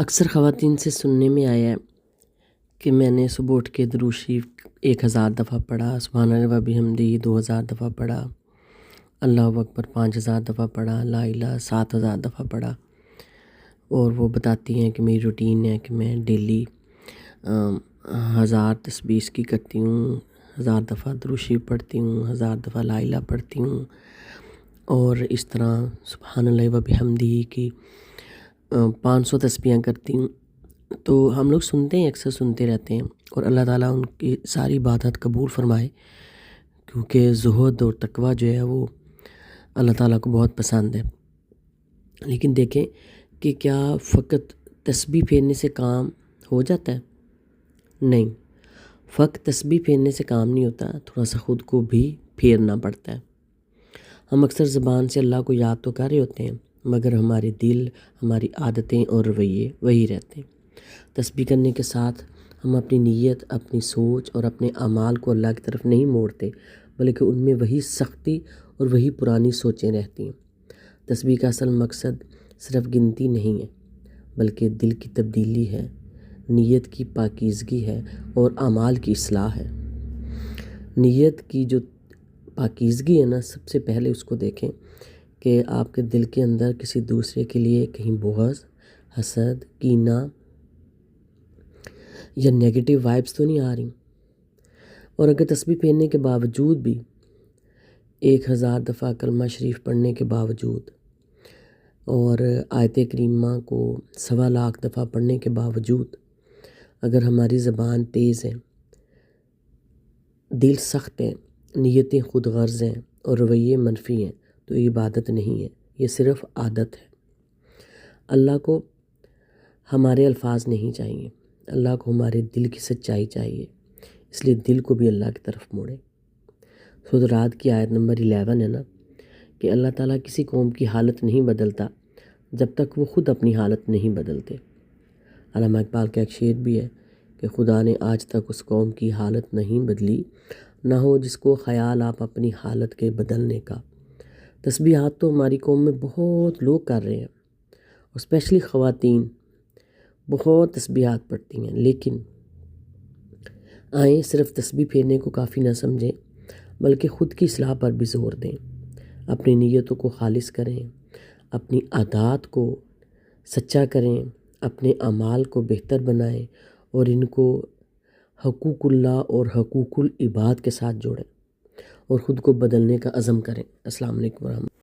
اکثر خواتین سے سننے میں آیا ہے کہ میں نے صبح اٹھ کے درود شریف 1000 دفعہ پڑھا، سبحان اللہ و بحمدہ 2000 دفعہ پڑھا، اللہ اکبر 5000 دفعہ پڑھا، لا الہ 7000 دفعہ پڑھا، اور وہ بتاتی ہیں کہ میری روٹین ہے کہ میں ڈیلی 1000 تسبیح کی کرتی ہوں، 1000 دفعہ درود شریف پڑھتی ہوں، 1000 دفعہ لا الہ پڑھتی ہوں، اور اس طرح سبحان اللہ و بحمدہ کی 500 تسبیحیں کرتی ہوں۔ تو ہم لوگ سنتے ہیں، اکثر سنتے رہتے ہیں، اور اللہ تعالیٰ ان کی ساری عبادت قبول فرمائے، کیونکہ زہد اور تقویٰ جو ہے وہ اللہ تعالیٰ کو بہت پسند ہے۔ لیکن دیکھیں کہ کیا فقط تسبیح پھیرنے سے کام ہو جاتا ہے؟ نہیں، فقط تسبیح پھیرنے سے کام نہیں ہوتا، تھوڑا سا خود کو بھی پھیرنا پڑتا ہے۔ ہم اکثر زبان سے اللہ کو یاد تو کر رہے ہوتے ہیں، مگر ہمارے دل، ہماری عادتیں اور رویے وہی رہتے ہیں۔ تسبیح کرنے کے ساتھ ہم اپنی نیت، اپنی سوچ اور اپنے اعمال کو اللہ کی طرف نہیں موڑتے، بلکہ ان میں وہی سختی اور وہی پرانی سوچیں رہتی ہیں۔ تسبیح کا اصل مقصد صرف گنتی نہیں ہے، بلکہ دل کی تبدیلی ہے، نیت کی پاکیزگی ہے اور اعمال کی اصلاح ہے۔ نیت کی جو پاکیزگی ہے نا، سب سے پہلے اس کو دیکھیں کہ آپ کے دل کے اندر کسی دوسرے کے لیے کہیں بغض، حسد، کینہ یا نیگیٹو وائبس تو نہیں آ رہی۔ اور اگر تسبیح پھیرنے کے باوجود بھی 1000 دفعہ کلمہ شریف پڑھنے کے باوجود اور آیت کریمہ کو 1.25 لاکھ دفعہ پڑھنے کے باوجود اگر ہماری زبان تیز ہے، دل سخت ہے، نیتیں خود غرض ہیں اور رویے منفی ہیں، تو یہ عبادت نہیں ہے، یہ صرف عادت ہے۔ اللہ کو ہمارے الفاظ نہیں چاہیے، اللہ کو ہمارے دل کی سچائی چاہیے، اس لیے دل کو بھی اللہ کی طرف موڑیں۔ سورۃ رعد کی آیت نمبر 11 ہے نا کہ اللہ تعالیٰ کسی قوم کی حالت نہیں بدلتا جب تک وہ خود اپنی حالت نہیں بدلتے۔ علامہ اقبال کا ایک شعر بھی ہے کہ خدا نے آج تک اس قوم کی حالت نہیں بدلی، نہ ہو جس کو خیال آپ اپنی حالت کے بدلنے کا۔ تسبیحات تو ہماری قوم میں بہت لوگ کر رہے ہیں، اور اسپیشلی خواتین بہت تسبیحات پڑھتی ہیں، لیکن آئیں صرف تسبیح پھیرنے کو کافی نہ سمجھیں، بلکہ خود کی اصلاح پر بھی زور دیں۔ اپنی نیتوں کو خالص کریں، اپنی عادات کو سچا کریں، اپنے اعمال کو بہتر بنائیں، اور ان کو حقوق اللہ اور حقوق العباد کے ساتھ جوڑیں، اور خود کو بدلنے کا عزم کریں۔ السلام علیکم ورحمۃ اللہ۔